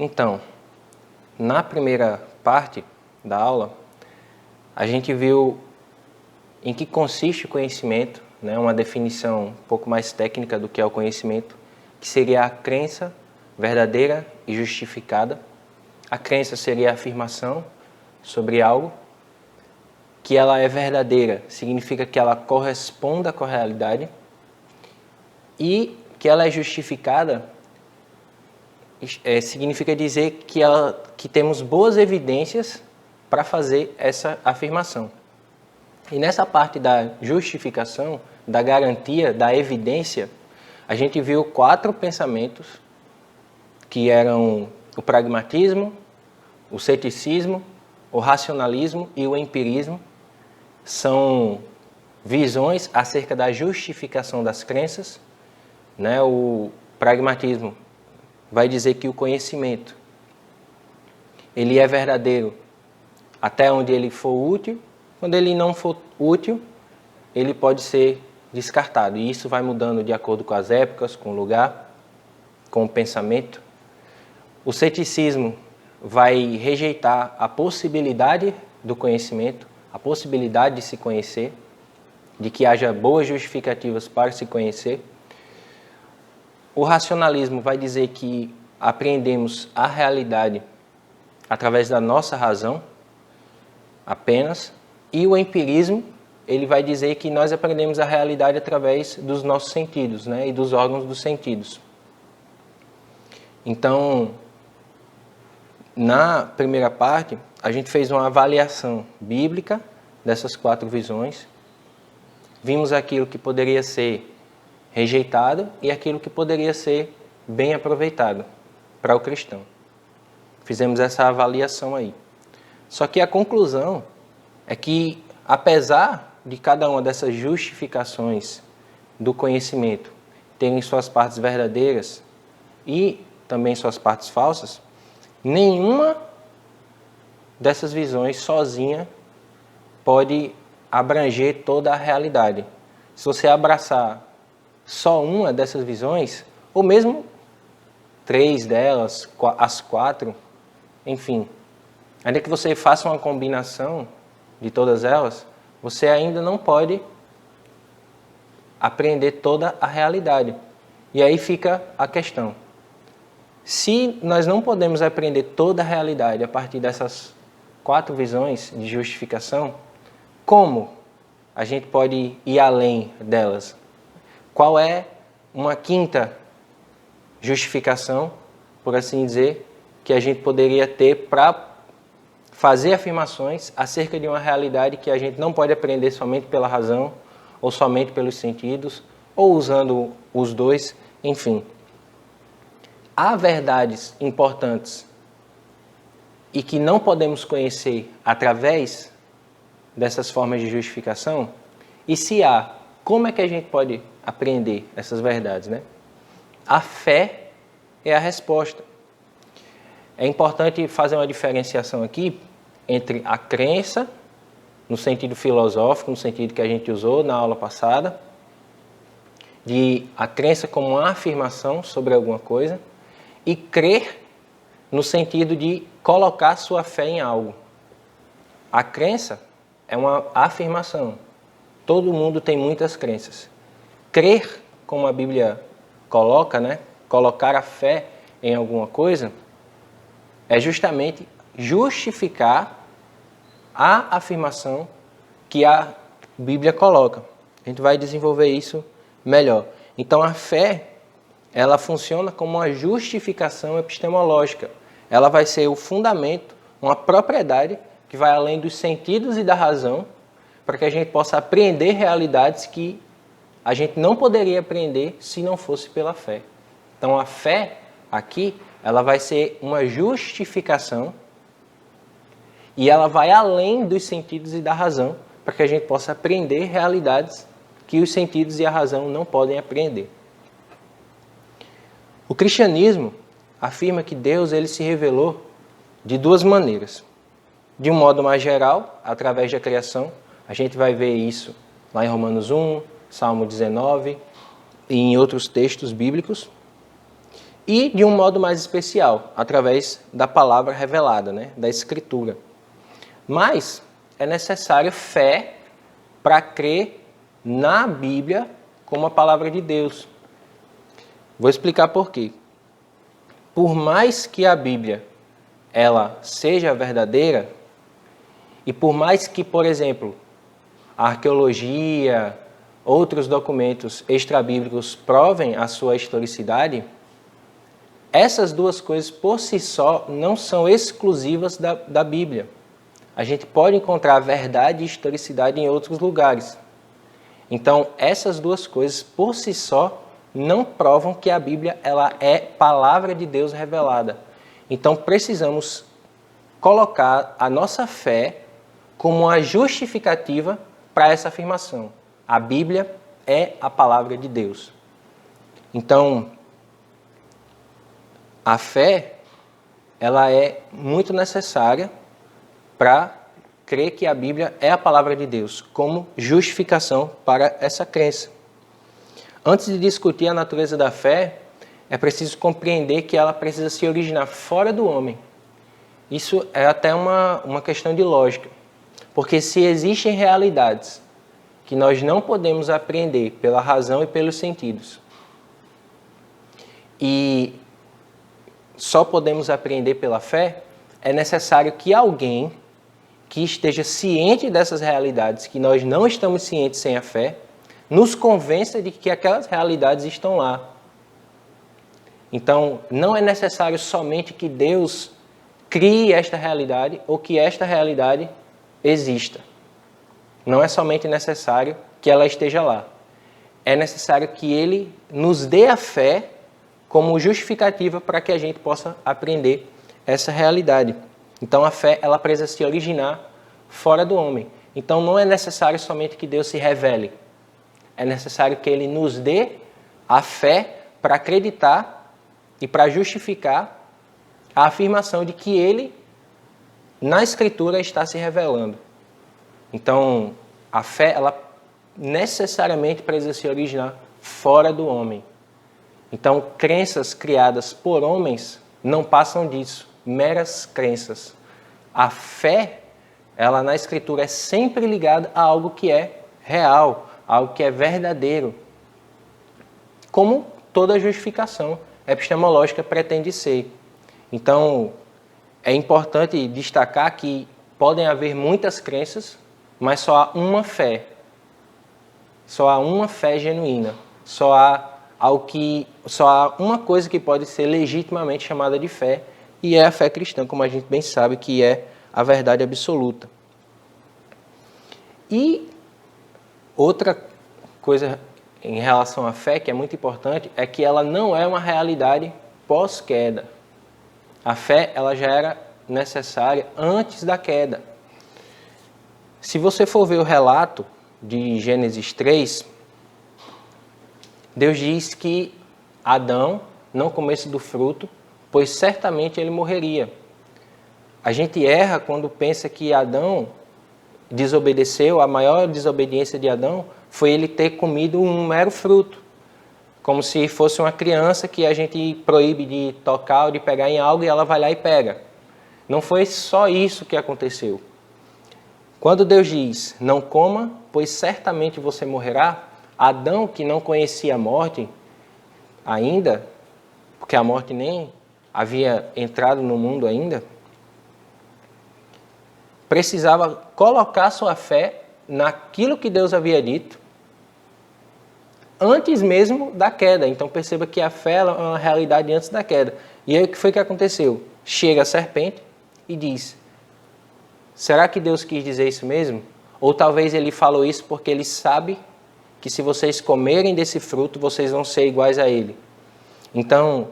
Então, na primeira parte da aula, a gente viu em que consiste o conhecimento, né? Uma definição um pouco mais técnica do que é o conhecimento, que seria a crença verdadeira e justificada. A crença seria a afirmação sobre algo, que ela é verdadeira, significa que ela corresponda com a realidade, e que ela é justificada significa dizer que temos boas evidências para fazer essa afirmação. E nessa parte da justificação, da garantia, da evidência, a gente viu 4 pensamentos, que eram o pragmatismo, o ceticismo, o racionalismo e o empirismo. São visões acerca da justificação das crenças, né? O pragmatismo vai dizer que o conhecimento ele é verdadeiro até onde ele for útil. Quando ele não for útil, ele pode ser descartado. E isso vai mudando de acordo com as épocas, com o lugar, com o pensamento. O ceticismo vai rejeitar a possibilidade do conhecimento, a possibilidade de se conhecer, de que haja boas justificativas para se conhecer. O racionalismo vai dizer que apreendemos a realidade através da nossa razão apenas. E o empirismo, ele vai dizer que nós aprendemos a realidade através dos nossos sentidos, né? E dos órgãos dos sentidos. Então, na primeira parte, a gente fez uma avaliação bíblica dessas 4 visões. Vimos aquilo que poderia ser rejeitado e aquilo que poderia ser bem aproveitado para o cristão. Fizemos essa avaliação aí. Só que a conclusão é que, apesar de cada uma dessas justificações do conhecimento terem suas partes verdadeiras e também suas partes falsas, nenhuma dessas visões sozinha pode abranger toda a realidade. Se você abraçar só uma dessas visões, ou mesmo 3 delas, as 4, enfim, ainda que você faça uma combinação de todas elas, você ainda não pode aprender toda a realidade. E aí fica a questão. Se nós não podemos aprender toda a realidade a partir dessas 4 visões de justificação, como a gente pode ir além delas? Qual é uma 5ª justificação, por assim dizer, que a gente poderia ter para fazer afirmações acerca de uma realidade que a gente não pode aprender somente pela razão, ou somente pelos sentidos, ou usando os dois, enfim. Há verdades importantes e que não podemos conhecer através dessas formas de justificação? E se há, como é que a gente pode aprender essas verdades, né? A fé é a resposta. É importante fazer uma diferenciação aqui entre a crença, no sentido filosófico, no sentido que a gente usou na aula passada, de a crença como uma afirmação sobre alguma coisa, e crer no sentido de colocar sua fé em algo. A crença é uma afirmação. Todo mundo tem muitas crenças. Crer, como a Bíblia coloca, né? Colocar a fé em alguma coisa, é justamente justificar a afirmação que a Bíblia coloca. A gente vai desenvolver isso melhor. Então, a fé, ela funciona como uma justificação epistemológica. Ela vai ser o fundamento, uma propriedade que vai além dos sentidos e da razão, para que a gente possa apreender realidades que a gente não poderia aprender se não fosse pela fé. Então, a fé aqui, ela vai ser uma justificação e ela vai além dos sentidos e da razão, para que a gente possa aprender realidades que os sentidos e a razão não podem apreender. O cristianismo afirma que Deus ele se revelou de 2 maneiras. De um modo mais geral, através da criação. A gente vai ver isso lá em Romanos 1, Salmo 19 e em outros textos bíblicos. e de um modo mais especial, através da palavra revelada, né, da Escritura. Mas é necessário fé para crer na Bíblia como a palavra de Deus. Vou explicar por quê. Por mais que a Bíblia ela seja verdadeira, e por mais que, por exemplo, a arqueologia, outros documentos extrabíblicos provem a sua historicidade, essas duas coisas por si só não são exclusivas da Bíblia. A gente pode encontrar verdade e historicidade em outros lugares. Então, essas duas coisas por si só não provam que a Bíblia ela é palavra de Deus revelada. Então, precisamos colocar a nossa fé como uma justificativa para essa afirmação. A Bíblia é a palavra de Deus. Então, a fé ela é muito necessária para crer que a Bíblia é a palavra de Deus, como justificação para essa crença. Antes de discutir a natureza da fé, é preciso compreender que ela precisa se originar fora do homem. Isso é até uma questão de lógica, porque se existem realidades que nós não podemos apreender pela razão e pelos sentidos, e só podemos apreender pela fé, é necessário que alguém que esteja ciente dessas realidades, que nós não estamos cientes sem a fé, nos convença de que aquelas realidades estão lá. Então, não é necessário somente que Deus crie esta realidade ou que esta realidade exista. Não é somente necessário que ela esteja lá. É necessário que Ele nos dê a fé como justificativa para que a gente possa aprender essa realidade. Então, a fé ela precisa se originar fora do homem. Então, não é necessário somente que Deus se revele. É necessário que Ele nos dê a fé para acreditar e para justificar a afirmação de que Ele, na Escritura, está se revelando. Então, a fé, ela necessariamente precisa se originar fora do homem. Então, crenças criadas por homens não passam disso, meras crenças. A fé, ela na Escritura é sempre ligada a algo que é real, algo que é verdadeiro. Como toda justificação epistemológica pretende ser. Então, é importante destacar que podem haver muitas crenças, mas só há uma fé. Só há uma fé genuína. Só há uma coisa que pode ser legitimamente chamada de fé, e é a fé cristã, como a gente bem sabe que é a verdade absoluta. E outra coisa em relação à fé que é muito importante é que ela não é uma realidade pós-queda. A fé ela já era necessária antes da queda. Se você for ver o relato de Gênesis 3, Deus diz que Adão não comesse do fruto, pois certamente ele morreria. A gente erra quando pensa que Adão desobedeceu, a maior desobediência de Adão foi ele ter comido um mero fruto, como se fosse uma criança que a gente proíbe de tocar ou de pegar em algo e ela vai lá e pega. Não foi só isso que aconteceu. Quando Deus diz, não coma, pois certamente você morrerá, Adão, que não conhecia a morte ainda, porque a morte nem havia entrado no mundo ainda, precisava colocar sua fé naquilo que Deus havia dito antes mesmo da queda. Então perceba que a fé é uma realidade antes da queda. E aí o que foi que aconteceu? Chega a serpente e diz, será que Deus quis dizer isso mesmo? Ou talvez ele falou isso porque ele sabe que se vocês comerem desse fruto, vocês vão ser iguais a ele. Então,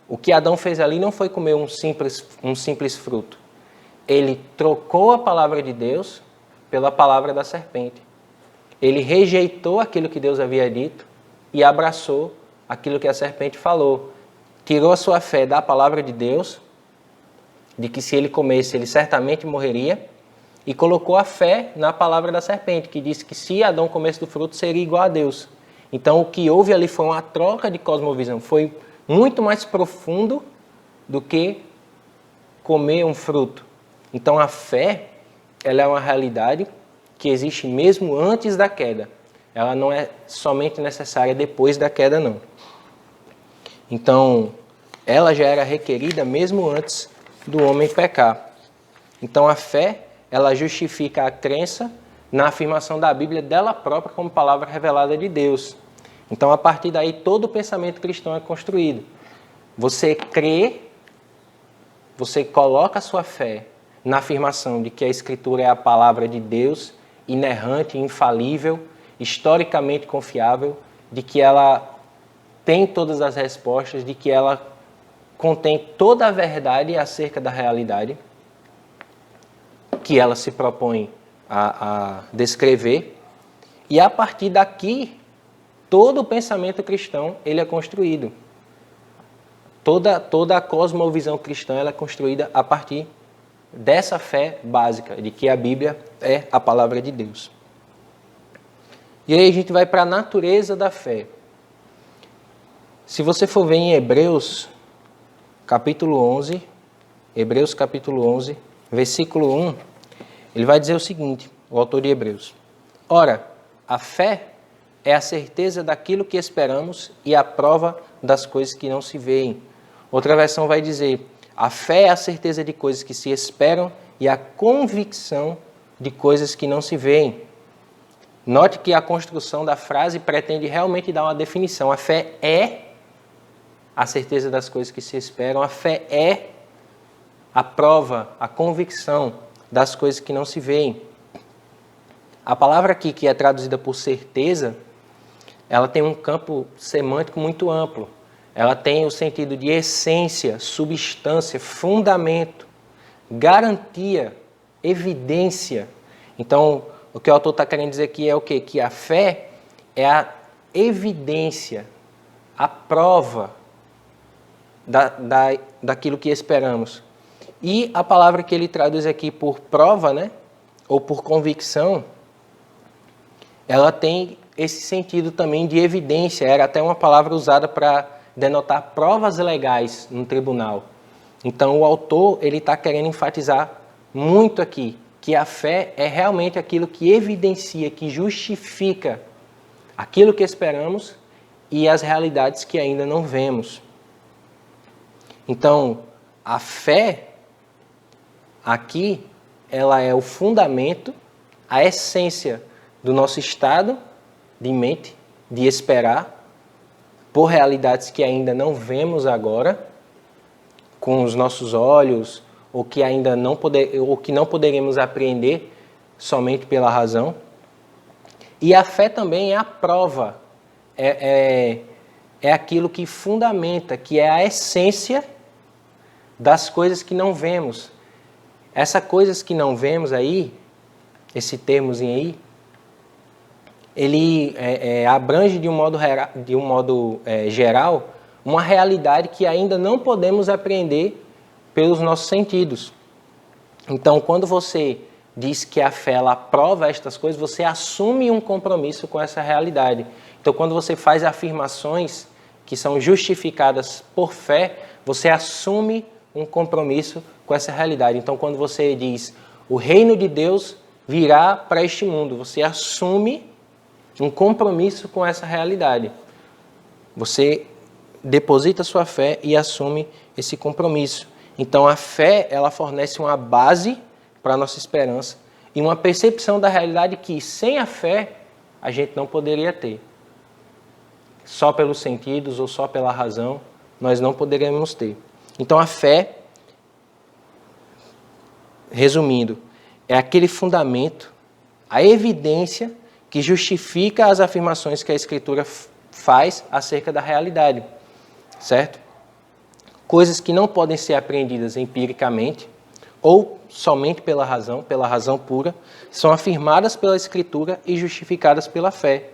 o que Adão fez ali não foi comer um simples fruto. Ele trocou a palavra de Deus pela palavra da serpente. Ele rejeitou aquilo que Deus havia dito e abraçou aquilo que a serpente falou. Tirou a sua fé da palavra de Deus, de que se ele comesse, ele certamente morreria, e colocou a fé na palavra da serpente, que disse que se Adão comesse do fruto, seria igual a Deus. Então, o que houve ali foi uma troca de cosmovisão, foi muito mais profundo do que comer um fruto. Então a fé, ela é uma realidade que existe mesmo antes da queda. Ela não é somente necessária depois da queda, não. Então, ela já era requerida mesmo antes do homem pecar. Então a fé, ela justifica a crença na afirmação da Bíblia dela própria como palavra revelada de Deus. Então, a partir daí, todo o pensamento cristão é construído. Você crê, você coloca a sua fé na afirmação de que a Escritura é a palavra de Deus, inerrante, infalível, historicamente confiável, de que ela tem todas as respostas, de que ela contém toda a verdade acerca da realidade que ela se propõe a descrever. E a partir daqui, todo o pensamento cristão ele é construído. Toda a cosmovisão cristã ela é construída a partir dessa fé básica, de que a Bíblia é a palavra de Deus. E aí a gente vai para a natureza da fé. Se você for ver em Hebreus capítulo 11, versículo 1, ele vai dizer o seguinte, o autor de Hebreus: ora, a fé é a certeza daquilo que esperamos e a prova das coisas que não se veem. Outra versão vai dizer: a fé é a certeza de coisas que se esperam e a convicção de coisas que não se veem. Note que a construção da frase pretende realmente dar uma definição. A fé é a certeza das coisas que se esperam. A fé é a prova, a convicção das coisas que não se veem. A palavra aqui, que é traduzida por certeza, ela tem um campo semântico muito amplo. Ela tem o sentido de essência, substância, fundamento, garantia, evidência. Então, o que o autor está querendo dizer aqui é o quê? Que a fé é a evidência, a prova daquilo que esperamos. E a palavra que ele traduz aqui por prova, né, ou por convicção, ela tem esse sentido também de evidência. Era até uma palavra usada para denotar provas legais no tribunal. Então o autor ele está querendo enfatizar muito aqui que a fé é realmente aquilo que evidencia, que justifica aquilo que esperamos e as realidades que ainda não vemos. Então a fé aqui, ela é o fundamento, a essência do nosso estado de mente, de esperar por realidades que ainda não vemos agora, com os nossos olhos, ou que ainda não poderemos apreender somente pela razão. E a fé também é a prova, é aquilo que fundamenta, que é a essência das coisas que não vemos. Essas coisas que não vemos aí, esse termozinho aí, ele abrange de um modo geral uma realidade que ainda não podemos apreender pelos nossos sentidos. Então, quando você diz que a fé ela prova estas coisas, você assume um compromisso com essa realidade. Então, quando você faz afirmações que são justificadas por fé, você assume um compromisso com essa realidade. Então, quando você diz o reino de Deus virá para este mundo, você assume um compromisso com essa realidade. Você deposita sua fé e assume esse compromisso. Então a fé, ela fornece uma base para a nossa esperança e uma percepção da realidade que sem a fé a gente não poderia ter. Só pelos sentidos ou só pela razão nós não poderíamos ter. Então a fé, resumindo, é aquele fundamento, a evidência que justifica as afirmações que a Escritura faz acerca da realidade, certo? Coisas que não podem ser apreendidas empiricamente ou somente pela razão pura, são afirmadas pela Escritura e justificadas pela fé.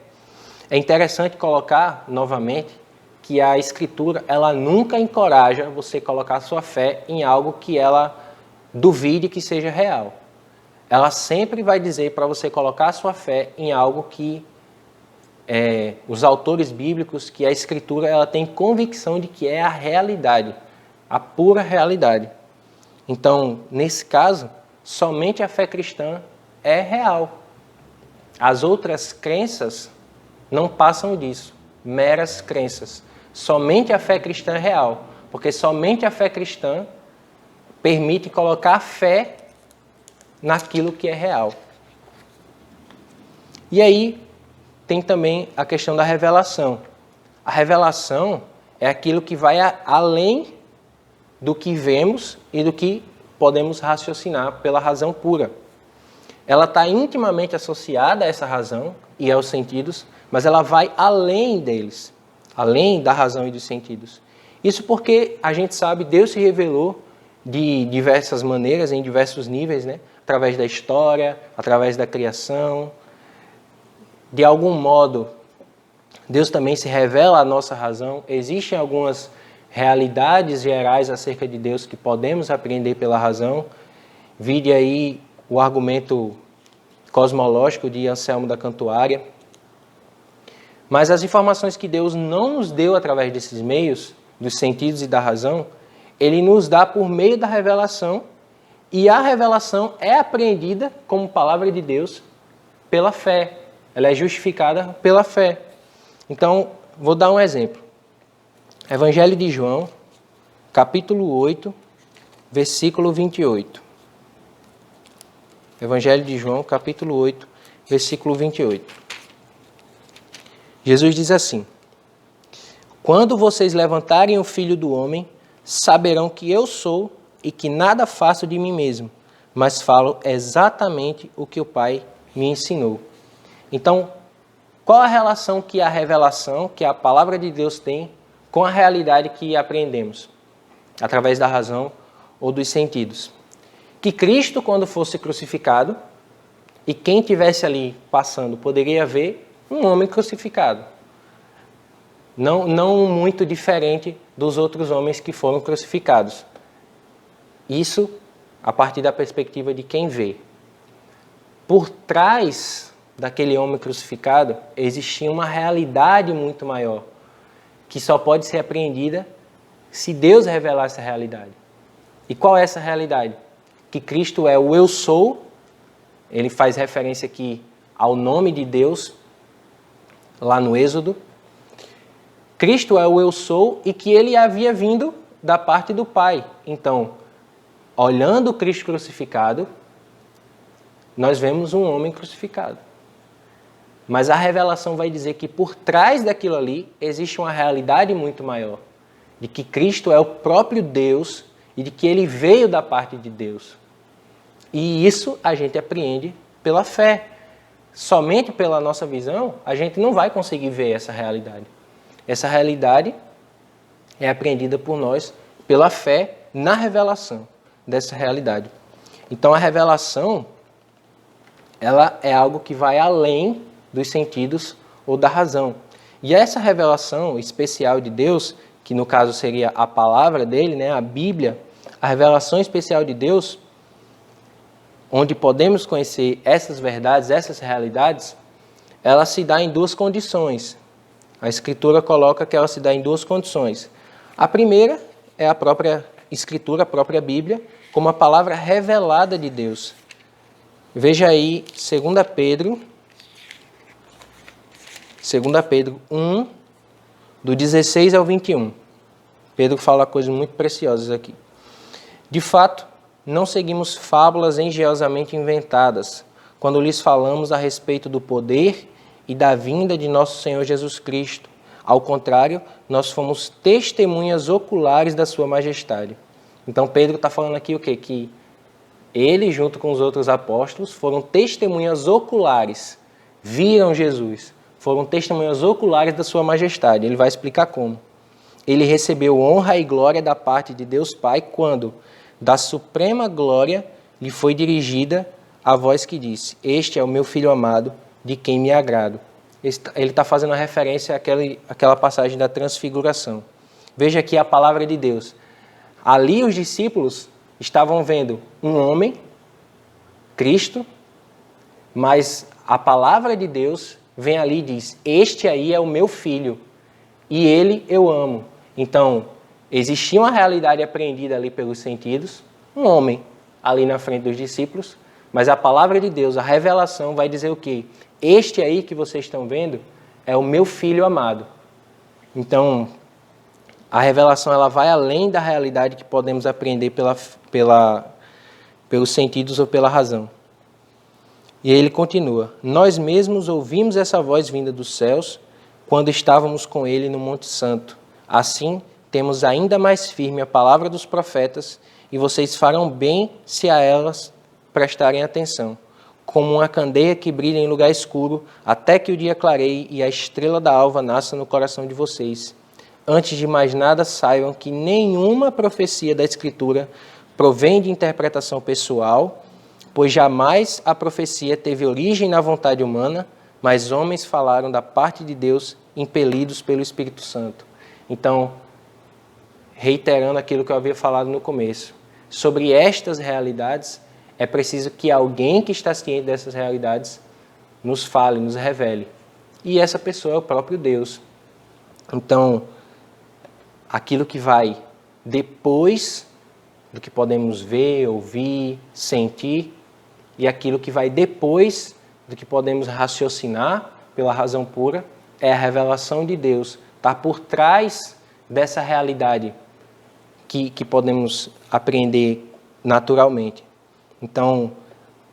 É interessante colocar, novamente, que a Escritura ela nunca encoraja você colocar sua fé em algo que ela duvide que seja real. Ela sempre vai dizer para você colocar a sua fé em algo que os autores bíblicos, que a Escritura ela tem convicção de que é a realidade, a pura realidade. Então, nesse caso, somente a fé cristã é real. As outras crenças não passam disso, meras crenças. Somente a fé cristã é real, porque somente a fé cristã permite colocar fé naquilo que é real. E aí tem também a questão da revelação. A revelação é aquilo que vai além do que vemos e do que podemos raciocinar pela razão pura. Ela está intimamente associada a essa razão e aos sentidos, mas ela vai além deles, além da razão e dos sentidos. Isso porque a gente sabe, Deus se revelou de diversas maneiras, em diversos níveis, né? Através da história, através da criação. De algum modo, Deus também se revela à nossa razão. Existem algumas realidades gerais acerca de Deus que podemos aprender pela razão. Vide aí o argumento cosmológico de Anselmo da Cantuária. Mas as informações que Deus não nos deu através desses meios, dos sentidos e da razão, Ele nos dá por meio da revelação, e a revelação é apreendida como palavra de Deus pela fé. Ela é justificada pela fé. Então, vou dar um exemplo. Evangelho de João, capítulo 8, versículo 28. Evangelho de João, capítulo 8, versículo 28. Jesus diz assim: quando vocês levantarem o Filho do Homem, saberão que eu sou e que nada faço de mim mesmo, mas falo exatamente o que o Pai me ensinou. Então, qual a relação que a revelação, que a palavra de Deus tem com a realidade que aprendemos? Através da razão ou dos sentidos. Que Cristo, quando fosse crucificado, e quem estivesse ali passando poderia ver um homem crucificado. Não muito diferente dos outros homens que foram crucificados. Isso a partir da perspectiva de quem vê. Por trás daquele homem crucificado existia uma realidade muito maior, que só pode ser apreendida se Deus revelar essa realidade. E qual é essa realidade? Que Cristo é o eu sou. Ele faz referência aqui ao nome de Deus, lá no Êxodo. Cristo é o eu sou e que ele havia vindo da parte do Pai. Então, olhando Cristo crucificado, nós vemos um homem crucificado. Mas a revelação vai dizer que por trás daquilo ali existe uma realidade muito maior. De que Cristo é o próprio Deus e de que ele veio da parte de Deus. E isso a gente apreende pela fé. Somente pela nossa visão, a gente não vai conseguir ver essa realidade. Essa realidade é apreendida por nós pela fé na revelação dessa realidade. Então a revelação, ela é algo que vai além dos sentidos ou da razão. E essa revelação especial de Deus, que no caso seria a palavra dele, né, a Bíblia, a revelação especial de Deus, onde podemos conhecer essas verdades, essas realidades, ela se dá em duas condições. A Escritura coloca que ela se dá em duas condições. A primeira é a própria Escritura, a própria Bíblia, como a palavra revelada de Deus. Veja aí 2 Pedro 1, do 16 ao 21. Pedro fala coisas muito preciosas aqui. De fato, não seguimos fábulas engenhosamente inventadas, quando lhes falamos a respeito do poder e da vinda de nosso Senhor Jesus Cristo. Ao contrário, nós fomos testemunhas oculares da sua majestade. Então Pedro está falando aqui o quê? Que ele, junto com os outros apóstolos, foram testemunhas oculares, viram Jesus, foram testemunhas oculares da sua majestade. Ele vai explicar como. Ele recebeu honra e glória da parte de Deus Pai quando, da suprema glória, lhe foi dirigida a voz que disse: este é o meu Filho amado, de quem me agrado. Ele está fazendo uma referência àquela passagem da transfiguração. Veja aqui a palavra de Deus. Ali os discípulos estavam vendo um homem, Cristo, mas a palavra de Deus vem ali e diz, este aí é o meu filho, e ele eu amo. Então, existia uma realidade apreendida ali pelos sentidos, um homem ali na frente dos discípulos, mas a palavra de Deus, a revelação vai dizer o quê? Este aí que vocês estão vendo é o meu filho amado. Então, a revelação ela vai além da realidade que podemos aprender pelos sentidos ou pela razão. E aí ele continua, nós mesmos ouvimos essa voz vinda dos céus quando estávamos com ele no Monte Santo. Assim, temos ainda mais firme a palavra dos profetas e vocês farão bem se a elas prestarem atenção, como uma candeia que brilha em lugar escuro, até que o dia clareie e a estrela da alva nasça no coração de vocês. Antes de mais nada, saibam que nenhuma profecia da Escritura provém de interpretação pessoal, pois jamais a profecia teve origem na vontade humana, mas homens falaram da parte de Deus, impelidos pelo Espírito Santo. Então, reiterando aquilo que eu havia falado no começo, sobre estas realidades, é preciso que alguém que está ciente dessas realidades nos fale, nos revele. E essa pessoa é o próprio Deus. Então, aquilo que vai depois do que podemos ver, ouvir, sentir, e aquilo que vai depois do que podemos raciocinar pela razão pura, é a revelação de Deus. Está por trás dessa realidade que podemos apreender naturalmente. Então,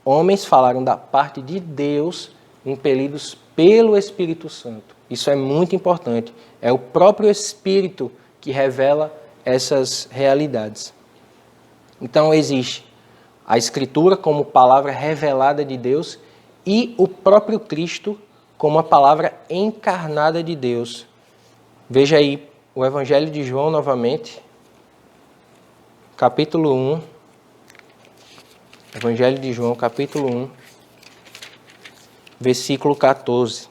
homens falaram da parte de Deus, impelidos pelo Espírito Santo. Isso é muito importante. É o próprio Espírito que revela essas realidades. Então, existe a Escritura como palavra revelada de Deus e o próprio Cristo como a palavra encarnada de Deus. Veja aí o Evangelho de João novamente, capítulo 1. Evangelho de João, capítulo 1, versículo 14.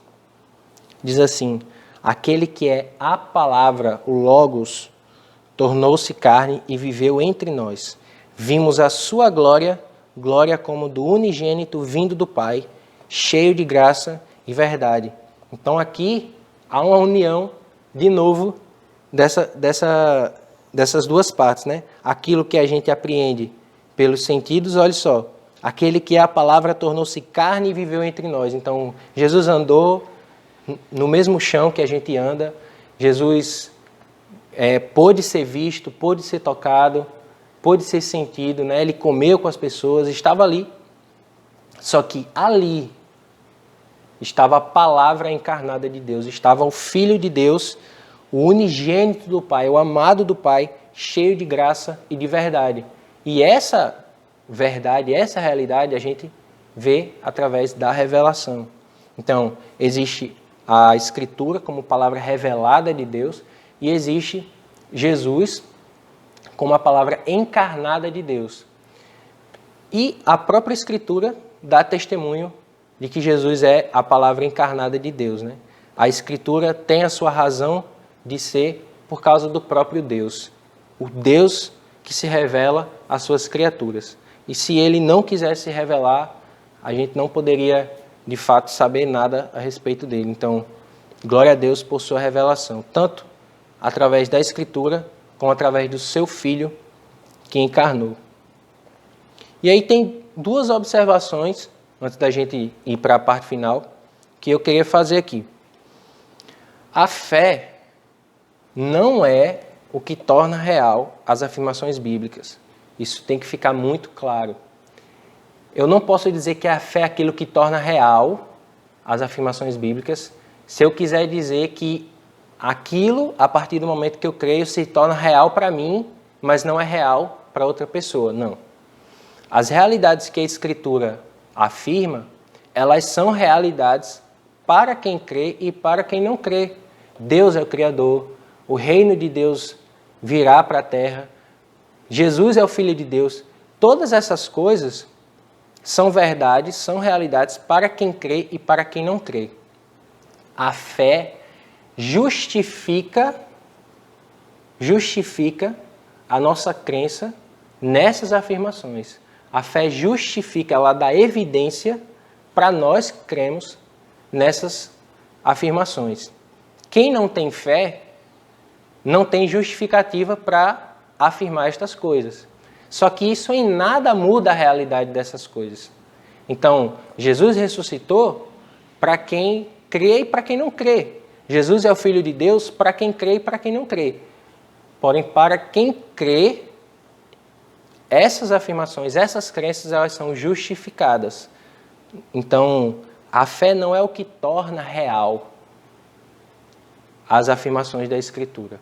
Diz assim, aquele que é a palavra, o Logos, tornou-se carne e viveu entre nós. Vimos a sua glória, glória como do unigênito vindo do Pai, cheio de graça e verdade. Então aqui há uma união, de novo, dessas duas partes, né? Aquilo que a gente apreende pelos sentidos, olha só, aquele que é a palavra tornou-se carne e viveu entre nós. Então, Jesus andou no mesmo chão que a gente anda, Jesus pôde ser visto, pôde ser tocado, pôde ser sentido, né? Ele comeu com as pessoas, estava ali. Só que ali estava a palavra encarnada de Deus, estava o Filho de Deus, o unigênito do Pai, o amado do Pai, cheio de graça e de verdade. E essa verdade, essa realidade a gente vê através da revelação. Então, existe a Escritura como palavra revelada de Deus e existe Jesus como a palavra encarnada de Deus. E a própria Escritura dá testemunho de que Jesus é a palavra encarnada de Deus, né? A Escritura tem a sua razão de ser por causa do próprio Deus. O Deus que se revela às suas criaturas. E se ele não quisesse se revelar, a gente não poderia, de fato, saber nada a respeito dele. Então, glória a Deus por sua revelação, tanto através da Escritura, como através do seu Filho que encarnou. E aí tem duas observações, antes da gente ir para a parte final, que eu queria fazer aqui. A fé não é o que torna real as afirmações bíblicas. Isso tem que ficar muito claro. Eu não posso dizer que a fé é aquilo que torna real as afirmações bíblicas, se eu quiser dizer que aquilo, a partir do momento que eu creio, se torna real para mim, mas não é real para outra pessoa. Não. As realidades que a Escritura afirma, elas são realidades para quem crê e para quem não crê. Deus é o Criador, o reino de Deus virá para a terra, Jesus é o Filho de Deus. Todas essas coisas são verdades, são realidades para quem crê e para quem não crê. A fé justifica a nossa crença nessas afirmações. A fé justifica, ela dá evidência para nós que cremos nessas afirmações. Quem não tem fé não tem justificativa para afirmar estas coisas. Só que isso em nada muda a realidade dessas coisas. Então, Jesus ressuscitou para quem crê e para quem não crê. Jesus é o Filho de Deus para quem crê e para quem não crê. Porém, para quem crê, essas afirmações, essas crenças, elas são justificadas. Então, a fé não é o que torna real as afirmações da Escritura.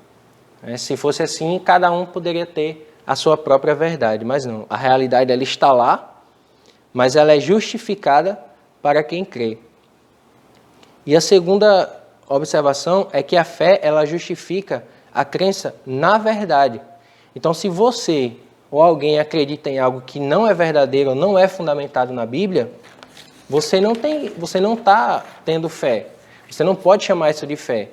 Se fosse assim, cada um poderia ter a sua própria verdade, mas não. A realidade ela está lá, mas ela é justificada para quem crê. E a segunda observação é que a fé ela justifica a crença na verdade. Então, se você ou alguém acredita em algo que não é verdadeiro ou não é fundamentado na Bíblia, você não está tendo fé. Você não pode chamar isso de fé.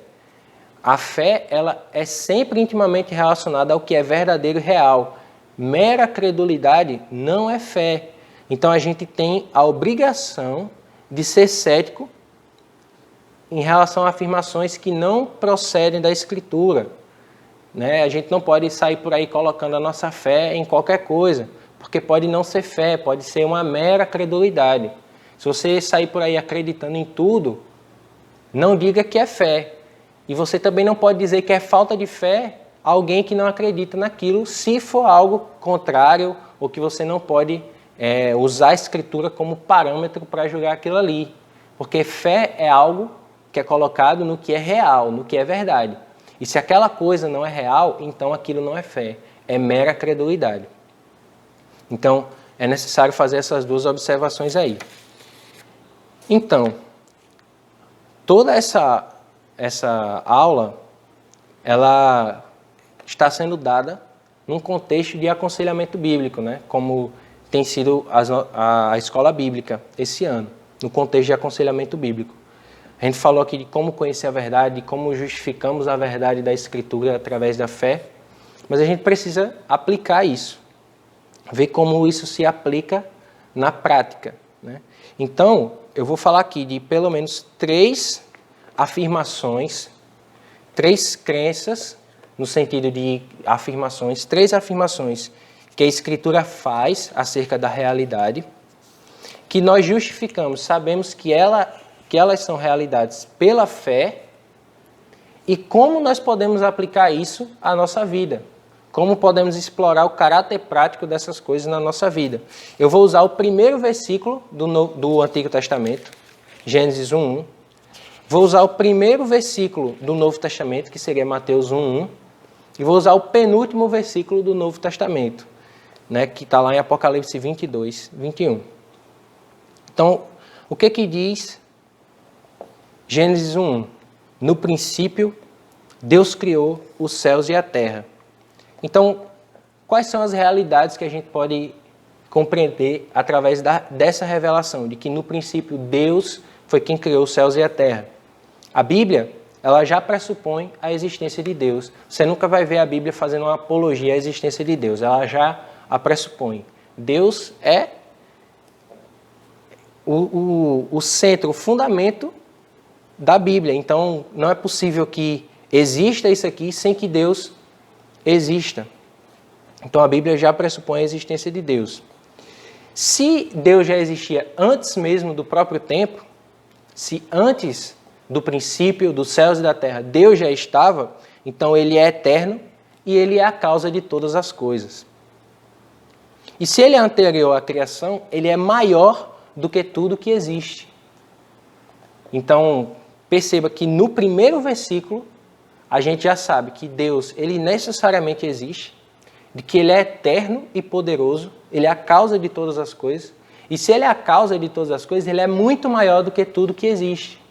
A fé ela é sempre intimamente relacionada ao que é verdadeiro e real. Mera credulidade não é fé. Então a gente tem a obrigação de ser cético em relação a afirmações que não procedem da Escritura. A gente não pode sair por aí colocando a nossa fé em qualquer coisa, porque pode não ser fé, pode ser uma mera credulidade. Se você sair por aí acreditando em tudo, não diga que é fé. E você também não pode dizer que é falta de fé a alguém que não acredita naquilo, se for algo contrário ou que você não pode usar a Escritura como parâmetro para julgar aquilo ali. Porque fé é algo que é colocado no que é real, no que é verdade. E se aquela coisa não é real, então aquilo não é fé, é mera credulidade. Então, é necessário fazer essas duas observações aí. Então, toda essa aula, ela está sendo dada num contexto de aconselhamento bíblico, como tem sido a escola bíblica esse ano, no contexto de aconselhamento bíblico. A gente falou aqui de como conhecer a verdade, de como justificamos a verdade da Escritura através da fé, mas a gente precisa aplicar isso, ver como isso se aplica na prática. Então, eu vou falar aqui de pelo menos 3 afirmações, 3 crenças, no sentido de afirmações, 3 afirmações que a Escritura faz acerca da realidade, que nós justificamos, sabemos que elas são realidades pela fé, e como nós podemos aplicar isso à nossa vida. Como podemos explorar o caráter prático dessas coisas na nossa vida. Eu vou usar o primeiro versículo do Antigo Testamento, Gênesis 1:1. Vou usar o primeiro versículo do Novo Testamento, que seria Mateus 1:1. E vou usar o penúltimo versículo do Novo Testamento, que está lá em Apocalipse 22:21. Então, o que diz Gênesis 1:1? No princípio, Deus criou os céus e a terra. Então, quais são as realidades que a gente pode compreender através dessa revelação, de que no princípio Deus foi quem criou os céus e a terra? A Bíblia, ela já pressupõe a existência de Deus. Você nunca vai ver a Bíblia fazendo uma apologia à existência de Deus, ela já a pressupõe. Deus é o centro, o fundamento da Bíblia. Então, não é possível que exista isso aqui sem que Deus exista. Então, a Bíblia já pressupõe a existência de Deus. Se Deus já existia antes mesmo do próprio tempo, se antes do princípio dos céus e da terra Deus já estava, então Ele é eterno e Ele é a causa de todas as coisas. E se Ele é anterior à criação, Ele é maior do que tudo que existe. Então, perceba que no primeiro versículo, a gente já sabe que Deus, Ele necessariamente existe, de que Ele é eterno e poderoso, Ele é a causa de todas as coisas, e se Ele é a causa de todas as coisas, Ele é muito maior do que tudo que existe.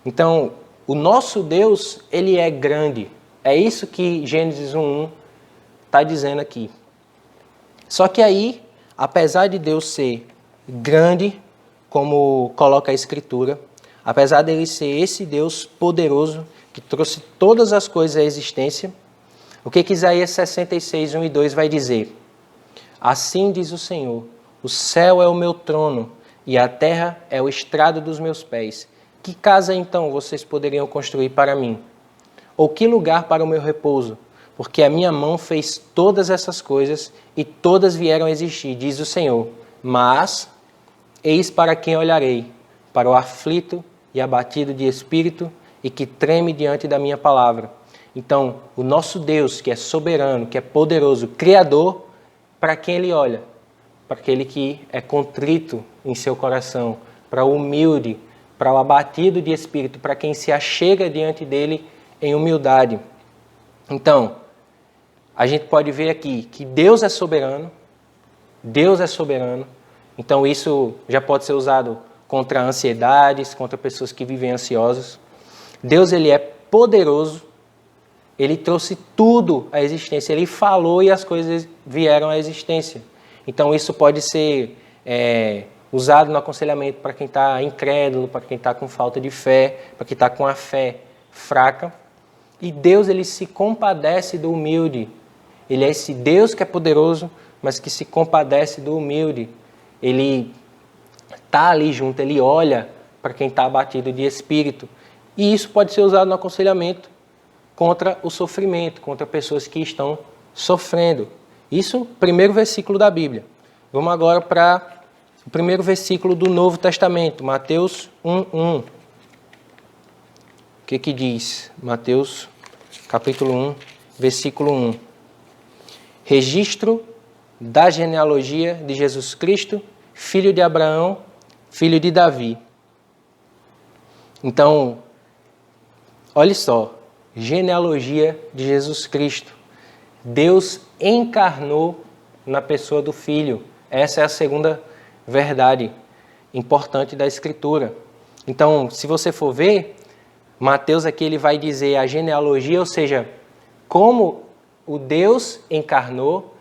Então, o nosso Deus, Ele é grande. É isso que Gênesis 1:1 está dizendo aqui. Só que aí, apesar de Deus ser grande, como coloca a Escritura, apesar dele ser esse Deus poderoso, que trouxe todas as coisas à existência, o que Isaías 66, 1 e 2 vai dizer? Assim diz o Senhor, o céu é o meu trono e a terra é o estrado dos meus pés. Que casa então vocês poderiam construir para mim? Ou que lugar para o meu repouso? Porque a minha mão fez todas essas coisas e todas vieram a existir, diz o Senhor. Mas, eis para quem olharei, para o aflito e abatido de espírito e que treme diante da minha palavra. Então, o nosso Deus, que é soberano, que é poderoso, criador, para quem ele olha? Para aquele que é contrito em seu coração, para o humilde, para o abatido de espírito, para quem se achega diante dele em humildade. Então, a gente pode ver aqui que Deus é soberano, então isso já pode ser usado contra ansiedades, contra pessoas que vivem ansiosas. Deus, ele é poderoso, ele trouxe tudo à existência, ele falou e as coisas vieram à existência. Então isso pode ser usado no aconselhamento para quem está incrédulo, para quem está com falta de fé, para quem está com a fé fraca. E Deus, ele se compadece do humilde. Ele é esse Deus que é poderoso, mas que se compadece do humilde. Ele está ali junto, ele olha para quem está abatido de espírito. E isso pode ser usado no aconselhamento contra o sofrimento, contra pessoas que estão sofrendo. Isso, primeiro versículo da Bíblia. Vamos agora para o primeiro versículo do Novo Testamento, Mateus 1:1. O que diz? Mateus, capítulo 1, versículo 1. Registro da genealogia de Jesus Cristo, filho de Abraão, filho de Davi. Então, olha só, genealogia de Jesus Cristo. Deus encarnou na pessoa do Filho. Essa é a segunda verdade importante da Escritura. Então, se você for ver, Mateus aqui ele vai dizer a genealogia, ou seja, como o Deus encarnou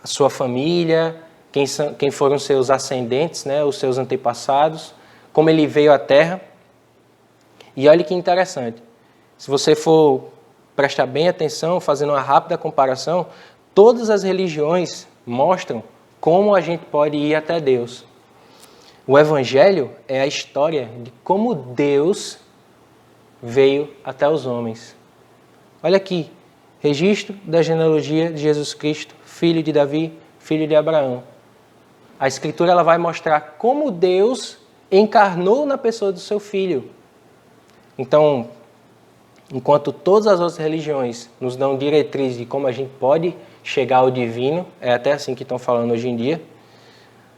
a sua família, quem foram seus ascendentes, né, os seus antepassados, como ele veio à Terra. E olha que interessante, se você for prestar bem atenção, fazendo uma rápida comparação, todas as religiões mostram como a gente pode ir até Deus. O Evangelho é a história de como Deus veio até os homens. Olha aqui, registro da genealogia de Jesus Cristo, filho de Davi, filho de Abraão. A Escritura ela vai mostrar como Deus encarnou na pessoa do seu Filho. Então, enquanto todas as outras religiões nos dão diretrizes de como a gente pode chegar ao divino, é até assim que estão falando hoje em dia,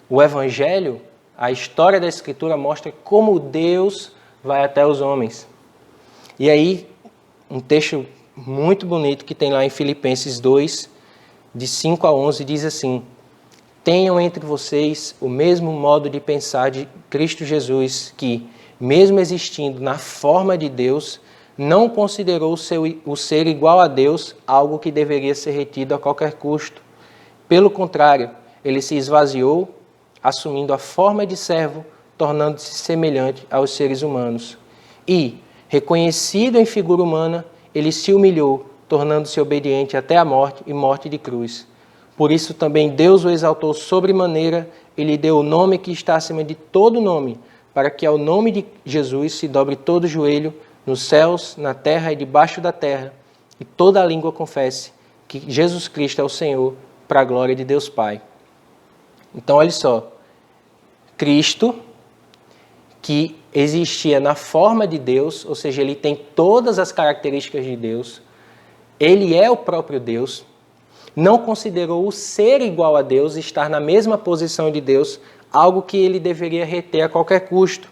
o Evangelho, a história da Escritura mostra como Deus vai até os homens. E aí, um texto muito bonito que tem lá em Filipenses 2, de 5 a 11, diz assim: tenham entre vocês o mesmo modo de pensar de Cristo Jesus, que, mesmo existindo na forma de Deus, não considerou o ser igual a Deus algo que deveria ser retido a qualquer custo. Pelo contrário, ele se esvaziou, assumindo a forma de servo, tornando-se semelhante aos seres humanos. E, reconhecido em figura humana, ele se humilhou, tornando-se obediente até a morte e morte de cruz. Por isso também Deus o exaltou sobremaneira e lhe deu o nome que está acima de todo nome, para que ao nome de Jesus se dobre todo joelho, nos céus, na terra e debaixo da terra, e toda a língua confesse que Jesus Cristo é o Senhor, para a glória de Deus Pai. Então, olha só, Cristo, que existia na forma de Deus, ou seja, ele tem todas as características de Deus, ele é o próprio Deus, não considerou o ser igual a Deus, estar na mesma posição de Deus, algo que ele deveria reter a qualquer custo.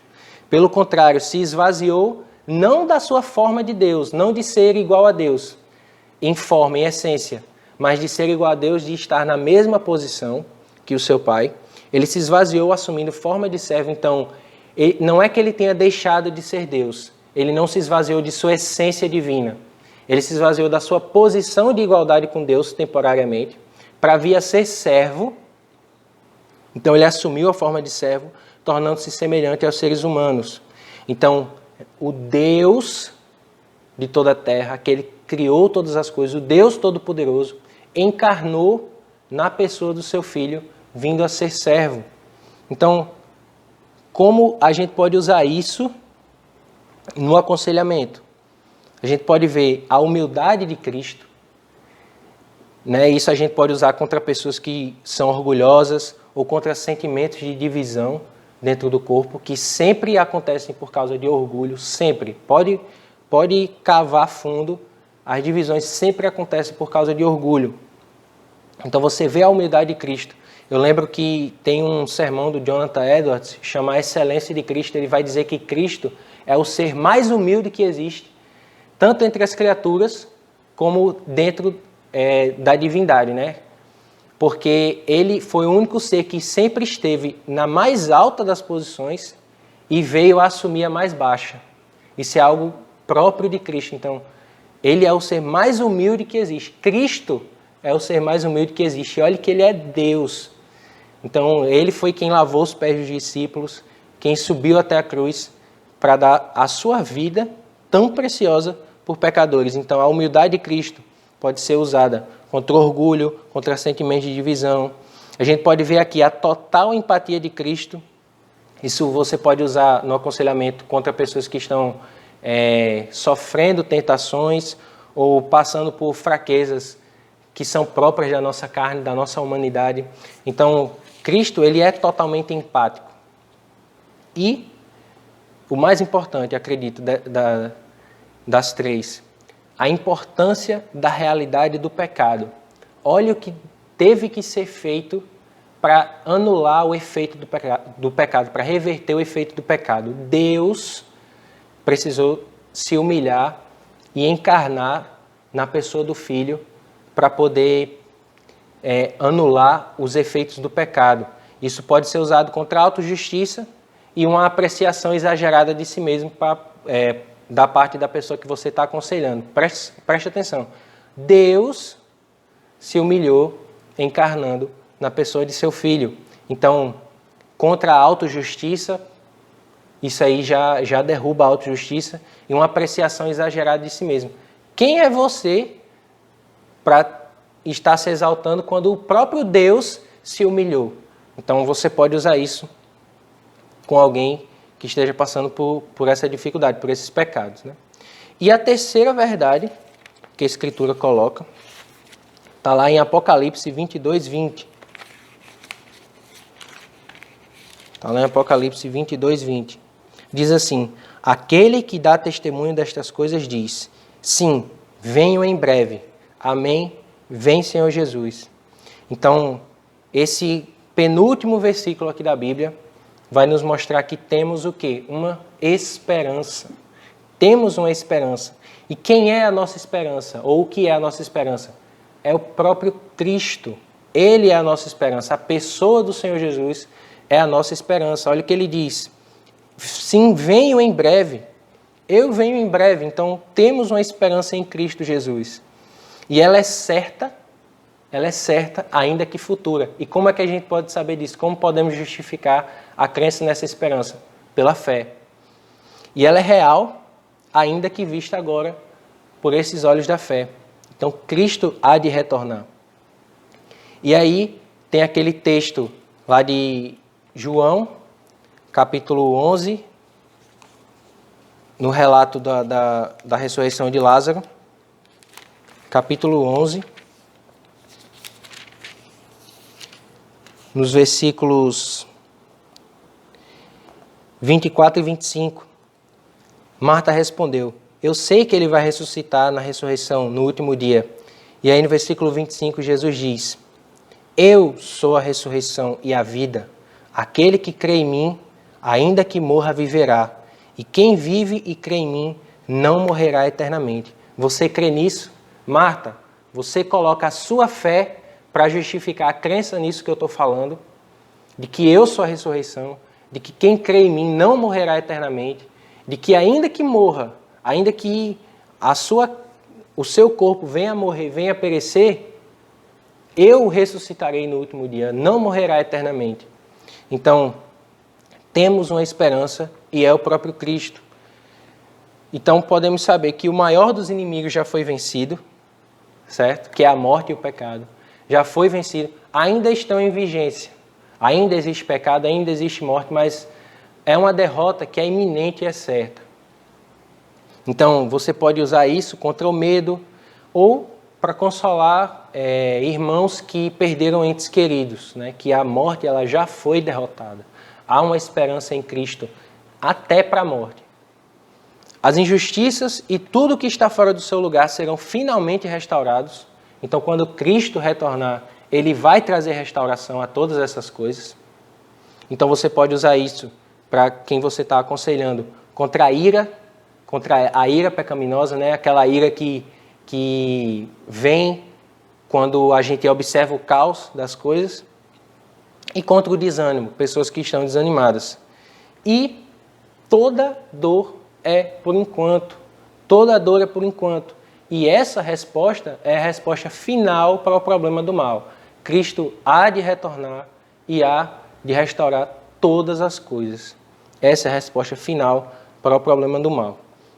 Pelo contrário, se esvaziou não da sua forma de Deus, não de ser igual a Deus, em forma, em essência, mas de ser igual a Deus, de estar na mesma posição que o seu Pai. Ele se esvaziou assumindo forma de servo, então, não é que ele tenha deixado de ser Deus, ele não se esvaziou de sua essência divina, ele se esvaziou da sua posição de igualdade com Deus temporariamente, para vir a ser servo. Então ele assumiu a forma de servo, tornando-se semelhante aos seres humanos. Então, o Deus de toda a terra, aquele que criou todas as coisas, o Deus Todo-Poderoso, encarnou na pessoa do seu Filho, vindo a ser servo. Então, como a gente pode usar isso No aconselhamento, a gente pode ver a humildade de Cristo, né? Isso a gente pode usar contra pessoas que são orgulhosas ou contra sentimentos de divisão dentro do corpo, que sempre acontecem por causa de orgulho, sempre. Pode cavar fundo, as divisões sempre acontecem por causa de orgulho. Então você vê a humildade de Cristo. Eu lembro que tem um sermão do Jonathan Edwards, chama A Excelência de Cristo. Ele vai dizer que Cristo é o ser mais humilde que existe, tanto entre as criaturas como dentro da divindade, né? Porque ele foi o único ser que sempre esteve na mais alta das posições e veio a assumir a mais baixa. Isso é algo próprio de Cristo. Então, ele é o ser mais humilde que existe. Cristo é o ser mais humilde que existe. E olha que ele é Deus. Então, ele foi quem lavou os pés dos discípulos, quem subiu até a cruz para dar a sua vida tão preciosa por pecadores. Então, a humildade de Cristo pode ser usada contra o orgulho, contra sentimentos de divisão. A gente pode ver aqui a total empatia de Cristo. Isso você pode usar no aconselhamento contra pessoas que estão sofrendo tentações ou passando por fraquezas que são próprias da nossa carne, da nossa humanidade. Então, Cristo, ele é totalmente empático. E o mais importante, acredito, das três, a importância da realidade do pecado. Olha o que teve que ser feito para anular o efeito do pecado, para reverter o efeito do pecado. Deus precisou se humilhar e encarnar na pessoa do Filho para poder anular os efeitos do pecado. Isso pode ser usado contra a autojustiça e uma apreciação exagerada de si mesmo da parte da pessoa que você está aconselhando. Preste atenção. Deus se humilhou encarnando na pessoa de seu Filho. Então, contra a autojustiça, isso aí já derruba a autojustiça e uma apreciação exagerada de si mesmo. Quem é você para estar se exaltando quando o próprio Deus se humilhou? Então, você pode usar isso com alguém que esteja passando por essa dificuldade, por esses pecados, né? E a terceira verdade que a Escritura coloca está lá em Apocalipse 22, 20. Está lá em Apocalipse 22, 20. Diz assim: aquele que dá testemunho destas coisas diz: sim, venho em breve. Amém. Vem, Senhor Jesus. Então, esse penúltimo versículo aqui da Bíblia vai nos mostrar que temos o quê? Uma esperança. Temos uma esperança. E quem é a nossa esperança? Ou o que é a nossa esperança? É o próprio Cristo. Ele é a nossa esperança. A pessoa do Senhor Jesus é a nossa esperança. Olha o que ele diz: sim, venho em breve. Eu venho em breve. Então, temos uma esperança em Cristo Jesus. E ela é certa, ainda que futura. E como é que a gente pode saber disso? Como podemos justificar a crença nessa esperança? Pela fé. E ela é real, ainda que vista agora por esses olhos da fé. Então, Cristo há de retornar. E aí, tem aquele texto lá de João, capítulo 11, no relato da ressurreição de Lázaro, capítulo 11, nos versículos 24 e 25. Marta respondeu: eu sei que ele vai ressuscitar na ressurreição no último dia. E aí no versículo 25 Jesus diz: eu sou a ressurreição e a vida. Aquele que crê em mim, ainda que morra, viverá. E quem vive e crê em mim, não morrerá eternamente. Você crê nisso? Marta, você coloca a sua fé para justificar a crença nisso que eu estou falando, de que eu sou a ressurreição, de que quem crê em mim não morrerá eternamente, de que ainda que morra, ainda que o seu corpo venha a morrer, venha a perecer, eu ressuscitarei no último dia, não morrerá eternamente. Então, temos uma esperança e é o próprio Cristo. Então, podemos saber que o maior dos inimigos já foi vencido, certo? Que é a morte e o pecado. Já foi vencido. Ainda estão em vigência. Ainda existe pecado, ainda existe morte, mas é uma derrota que é iminente e é certa. Então, você pode usar isso contra o medo ou para consolar irmãos que perderam entes queridos, né? Que a morte ela já foi derrotada. Há uma esperança em Cristo até para a morte. As injustiças e tudo que está fora do seu lugar serão finalmente restaurados. Então, quando Cristo retornar, Ele vai trazer restauração a todas essas coisas. Então, você pode usar isso para quem você está aconselhando contra a ira pecaminosa, né? Aquela ira que vem quando a gente observa o caos das coisas, e contra o desânimo, pessoas que estão desanimadas. E toda dor é por enquanto. Toda dor é por enquanto. E essa resposta é a resposta final para o problema do mal. Cristo há de retornar e há de restaurar todas as coisas. Essa é a resposta final para o problema do mal.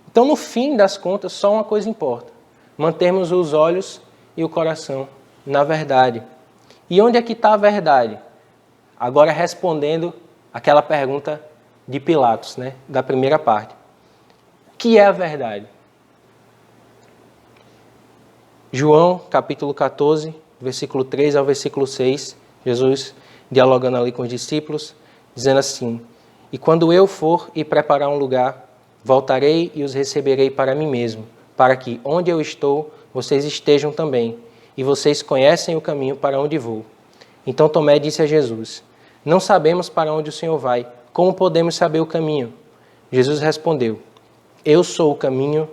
Então, no fim das contas, só uma coisa importa. Mantermos os olhos e o coração na verdade. E onde é que está a verdade? Agora respondendo aquela pergunta de Pilatos, né, da primeira parte. O que é a verdade? João, capítulo 14, versículo 3 ao versículo 6, Jesus dialogando ali com os discípulos, dizendo assim: E quando eu for e preparar um lugar, voltarei e os receberei para mim mesmo, para que, onde eu estou, vocês estejam também, e vocês conhecem o caminho para onde vou. Então Tomé disse a Jesus: Não sabemos para onde o Senhor vai, como podemos saber o caminho? Jesus respondeu: Eu sou o caminho,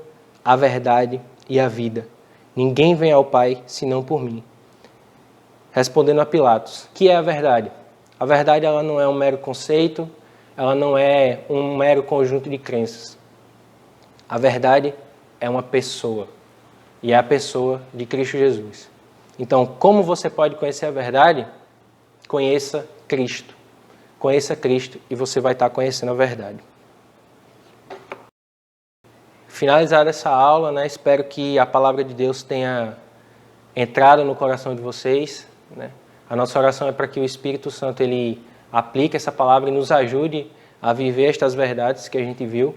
a verdade e a vida. Ninguém vem ao Pai senão por mim. Respondendo a Pilatos: O que é a verdade? A verdade ela não é um mero conceito, ela não é um mero conjunto de crenças. A verdade é uma pessoa, e é a pessoa de Cristo Jesus. Então, como você pode conhecer a verdade? Conheça Cristo. Conheça Cristo e você vai estar conhecendo a verdade. Finalizada essa aula, né, espero que a palavra de Deus tenha entrado no coração de vocês, né? A nossa oração é para que o Espírito Santo ele aplique essa palavra e nos ajude a viver estas verdades que a gente viu.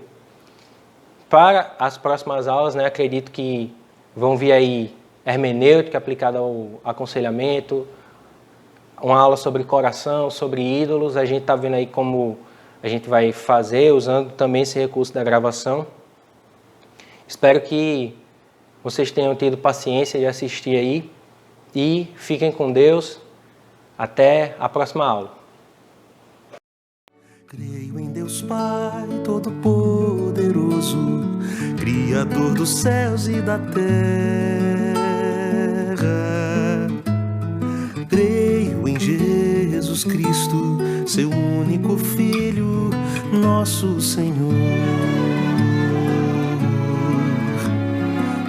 Para as próximas aulas, né, acredito que vão vir aí hermenêutica aplicada ao aconselhamento, uma aula sobre coração, sobre ídolos. A gente está vendo aí como a gente vai fazer, usando também esse recurso da gravação. Espero que vocês tenham tido paciência de assistir aí e fiquem com Deus. Até a próxima aula. Creio em Deus Pai Todo-Poderoso, Criador dos céus e da terra. Creio em Jesus Cristo, seu único Filho, nosso Senhor,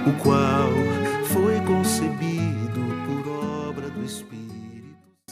o qual